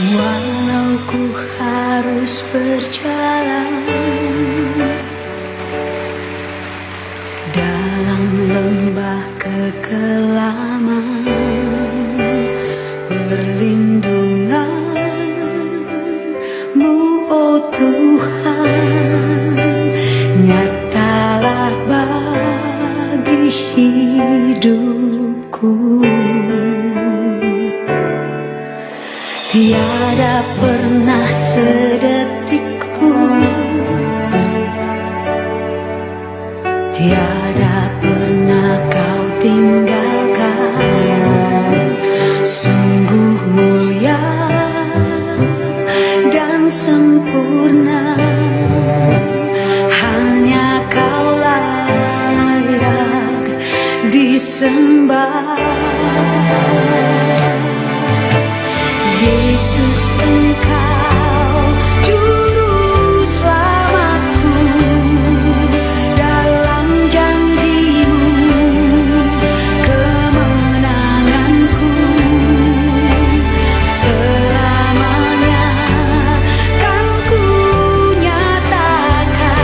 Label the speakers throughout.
Speaker 1: Walau ku harus berjalan dalam lembah kekelaman, perlindungan-Mu, oh Tuhan, nyatalah bagi hidupku. Tiada pernah sedetik pun, tiada pernah Kau tinggalkan. Sungguh mulia dan sempurna, hanya Kau layak disembah. Yesus, Engkau juru selamatku, dalam janji-Mu kemenanganku. Selamanya kan ku nyatakan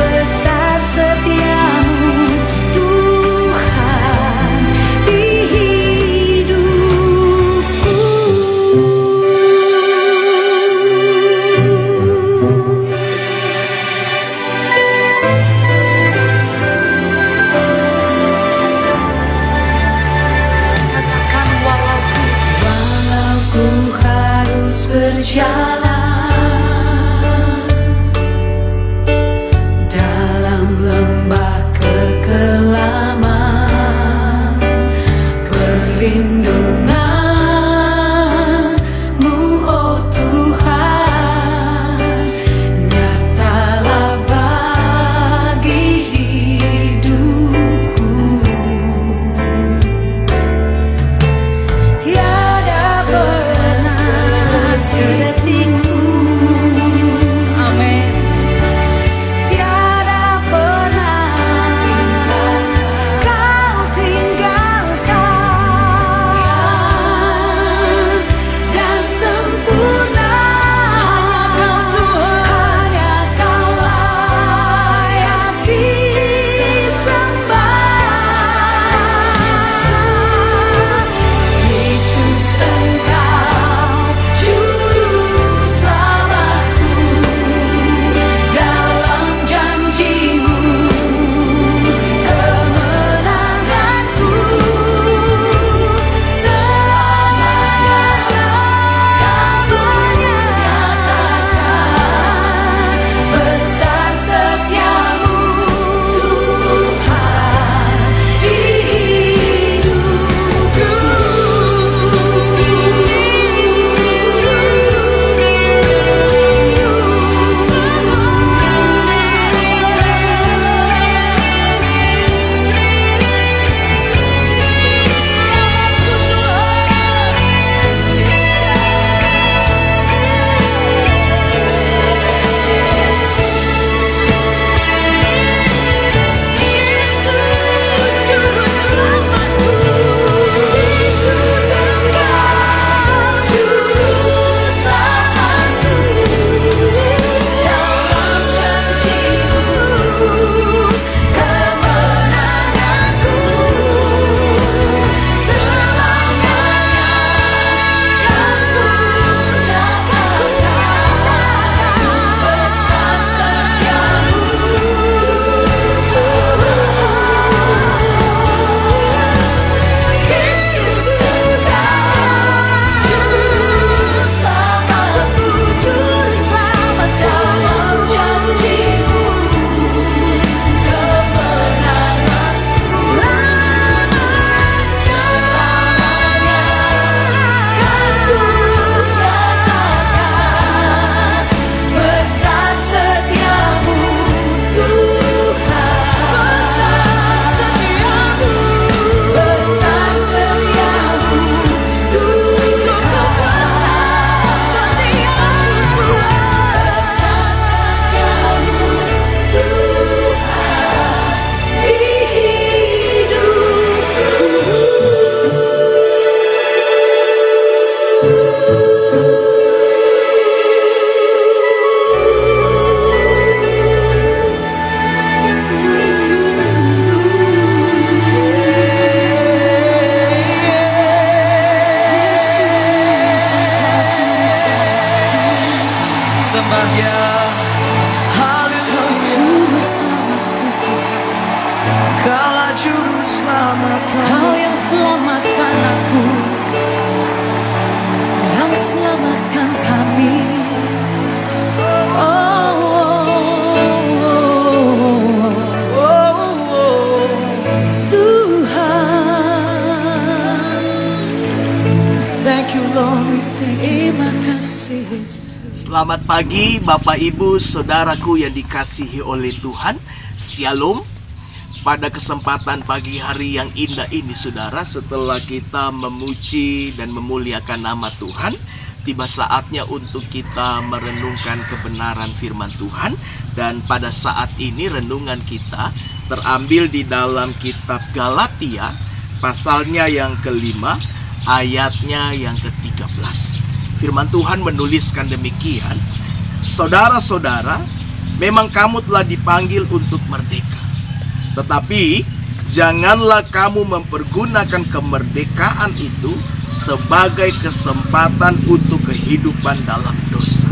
Speaker 1: besar setia-Mu Tuhan di hidupku. Katakan walau ku harus berjalan dalam lembah kekelaman, perlindungan-Mu, oh Tuhan, nyatalah bagi hidupku. Tiada pernah sedetik pun,
Speaker 2: Amin.
Speaker 1: tiada pernah Kau tinggalkan. selamatkan kami. Oh, oh, oh, oh, oh. Tuhan, thank you Lord, terima kasih Yesus.
Speaker 2: Selamat pagi Bapak Ibu Saudaraku yang dikasihi oleh Tuhan. Shalom. Pada kesempatan pagi hari yang indah ini saudara, setelah kita memuji dan memuliakan nama Tuhan, tiba saatnya untuk kita merenungkan kebenaran firman Tuhan. Dan pada saat ini renungan kita terambil di dalam kitab Galatia, pasalnya yang kelima, ayatnya yang ke-13. Firman Tuhan menuliskan demikian, saudara-saudara, memang kamu telah dipanggil untuk merdeka. Tetapi janganlah kamu mempergunakan kemerdekaan itu sebagai kesempatan untuk kehidupan dalam dosa.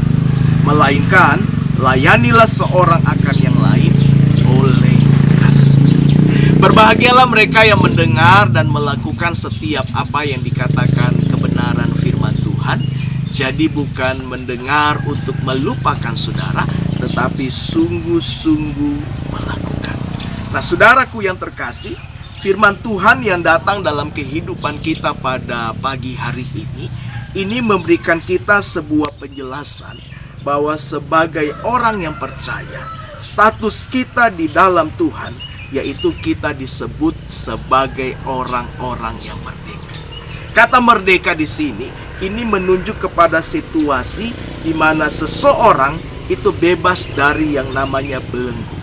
Speaker 2: Melainkan layanilah seorang akan yang lain oleh kasih. Berbahagialah mereka yang mendengar dan melakukan setiap apa yang dikatakan kebenaran firman Tuhan. Jadi bukan mendengar untuk melupakan saudara, tetapi sungguh-sungguh melakukan. Nah saudaraku yang terkasih, firman Tuhan yang datang dalam kehidupan kita pada pagi hari ini memberikan kita sebuah penjelasan bahwa sebagai orang yang percaya, status kita di dalam Tuhan, yaitu kita disebut sebagai orang-orang yang merdeka. Kata merdeka di sini, ini menunjuk kepada situasi di mana seseorang itu bebas dari yang namanya belenggu,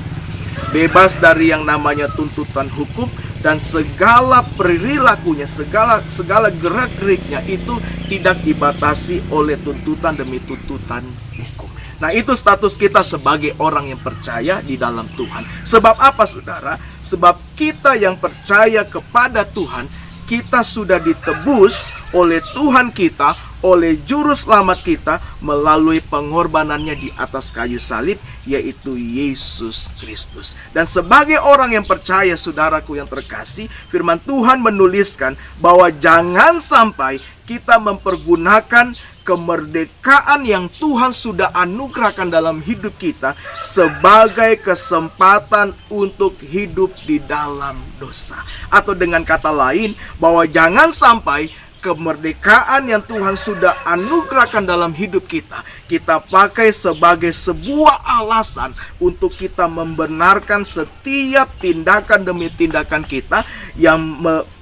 Speaker 2: bebas dari yang namanya tuntutan hukum, dan segala perilakunya, segala gerak-geriknya itu tidak dibatasi oleh tuntutan demi tuntutan hukum. Nah itu status kita sebagai orang yang percaya di dalam Tuhan. Sebab apa saudara? Sebab kita yang percaya kepada Tuhan, kita sudah ditebus oleh Tuhan kita, oleh Juru Selamat kita melalui pengorbanannya di atas kayu salib, yaitu Yesus Kristus. Dan sebagai orang yang percaya saudaraku yang terkasih, firman Tuhan menuliskan bahwa jangan sampai kita mempergunakan kemerdekaan yang Tuhan sudah anugerahkan dalam hidup kita sebagai kesempatan untuk hidup di dalam dosa. Atau dengan kata lain, bahwa jangan sampai kemerdekaan yang Tuhan sudah anugerahkan dalam hidup kita, kita pakai sebagai sebuah alasan untuk kita membenarkan setiap tindakan demi tindakan kita yang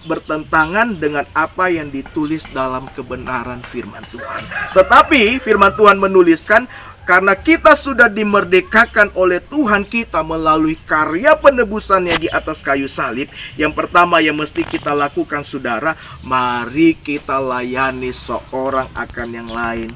Speaker 2: bertentangan dengan apa yang ditulis dalam kebenaran firman Tuhan. Tetapi firman Tuhan menuliskan, karena kita sudah dimerdekakan oleh Tuhan kita melalui karya penebusannya di atas kayu salib, yang pertama yang mesti kita lakukan saudara, mari kita layani seorang akan yang lain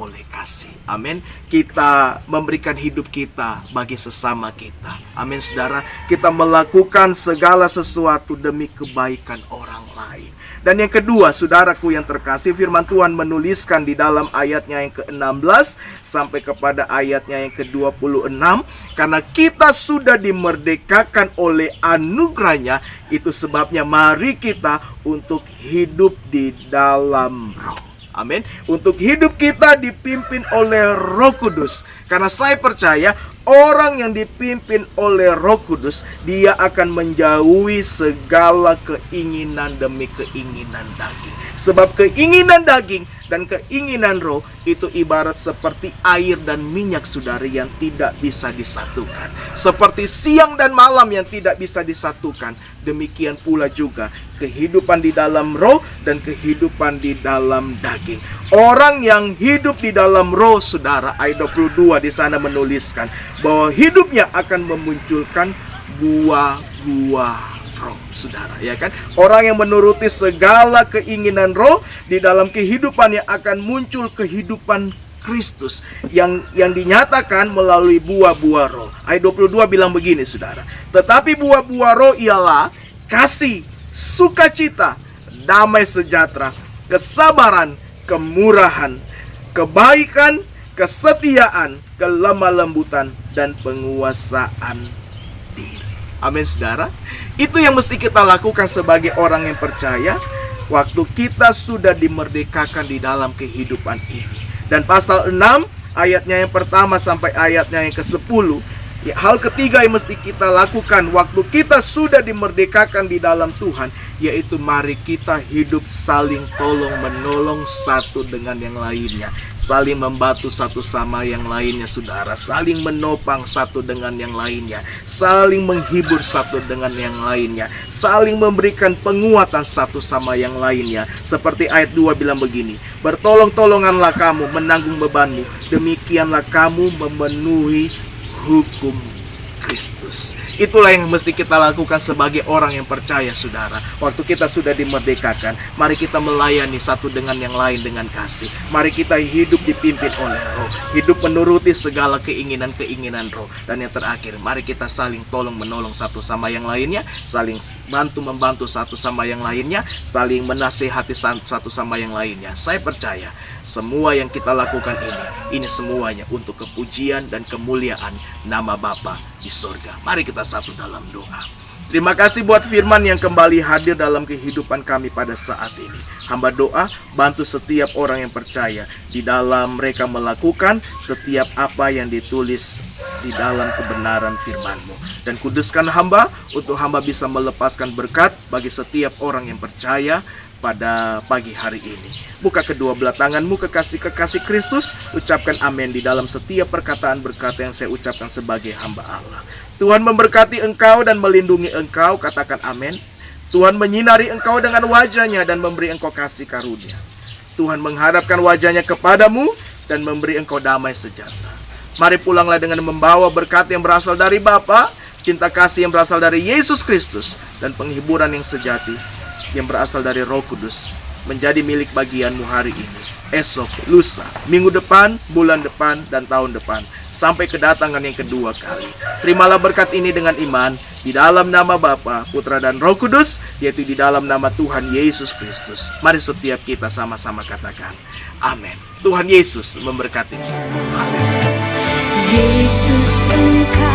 Speaker 2: oleh kasih. Amin. Kita memberikan hidup kita bagi sesama kita. Amin saudara. Kita melakukan segala sesuatu demi kebaikan orang lain. Dan yang kedua, saudaraku yang terkasih, firman Tuhan menuliskan di dalam ayatnya yang ke-16 sampai kepada ayatnya yang ke-26, karena kita sudah dimerdekakan oleh anugerahnya, itu sebabnya mari kita untuk hidup di dalam Roh. Amin. Untuk hidup kita dipimpin oleh Roh Kudus. Karena saya percaya orang yang dipimpin oleh Roh Kudus, dia akan menjauhi segala keinginan demi keinginan daging. Sebab keinginan daging dan keinginan roh itu ibarat seperti air dan minyak saudara yang tidak bisa disatukan. Seperti siang dan malam yang tidak bisa disatukan, demikian pula juga kehidupan di dalam roh dan kehidupan di dalam daging. Orang yang hidup di dalam roh saudara, ayat 22 di sana menuliskan bahwa hidupnya akan memunculkan buah-buah roh saudara, ya kan? Orang yang menuruti segala keinginan roh di dalam kehidupannya akan muncul kehidupan Kristus yang dinyatakan melalui buah-buah roh. Ayat 22 bilang begini saudara, tetapi buah-buah roh ialah kasih, sukacita, damai sejahtera, kesabaran, kemurahan, kebaikan, kesetiaan, kelemah lembutan, dan penguasaan diri. Amin saudara. Itu yang mesti kita lakukan sebagai orang yang percaya. waktu kita sudah dimerdekakan di dalam kehidupan ini. Dan pasal 6 ayatnya yang pertama sampai ayatnya yang ke-10, hal ketiga yang mesti kita lakukan waktu kita sudah dimerdekakan di dalam Tuhan, yaitu mari kita hidup saling tolong menolong satu dengan yang lainnya, saling membantu satu sama yang lainnya saudara, saling menopang satu dengan yang lainnya, saling menghibur satu dengan yang lainnya, saling memberikan penguatan satu sama yang lainnya. Seperti ayat 2 bilang begini, bertolong-tolonganlah kamu menanggung bebanmu, demikianlah kamu memenuhi hukum Kristus. Itulah yang mesti kita lakukan sebagai orang yang percaya saudara. Waktu kita sudah dimerdekakan, mari kita melayani satu dengan yang lain dengan kasih. Mari kita hidup dipimpin oleh Roh, hidup menuruti segala keinginan-keinginan Roh. Dan yang terakhir, mari kita saling tolong menolong satu sama yang lainnya, saling bantu-membantu satu sama yang lainnya, saling menasihati satu sama yang lainnya. Saya percaya semua yang kita lakukan ini semuanya untuk kepujian dan kemuliaan nama Bapa di sorga. Mari kita satu dalam doa. Terima kasih buat firman yang kembali hadir dalam kehidupan kami pada saat ini. Hamba doa, bantu setiap orang yang percaya di dalam mereka melakukan setiap apa yang ditulis di dalam kebenaran firman-Mu. Dan kuduskan hamba untuk hamba bisa melepaskan berkat bagi setiap orang yang percaya pada pagi hari ini. Buka kedua belah tanganmu, kekasih-kekasih Kristus, ucapkan amin di dalam setiap perkataan berkat yang saya ucapkan sebagai hamba Allah. Tuhan memberkati engkau dan melindungi engkau, katakan amin. Tuhan menyinari engkau dengan wajahnya dan memberi engkau kasih karunia. Tuhan menghadapkan wajahnya kepadamu dan memberi engkau damai sejahtera. Mari pulanglah dengan membawa berkat yang berasal dari Bapa, cinta kasih yang berasal dari Yesus Kristus, dan penghiburan yang sejati yang berasal dari Roh Kudus menjadi milik bagianmu hari ini, esok, lusa, minggu depan, bulan depan, dan tahun depan, sampai kedatangan yang kedua kali. Terimalah berkat ini dengan iman di dalam nama Bapa, Putra, dan Roh Kudus, yaitu di dalam nama Tuhan Yesus Kristus. Mari setiap kita sama-sama katakan amin. Tuhan Yesus memberkati kita. Amin.
Speaker 1: Yesus engkau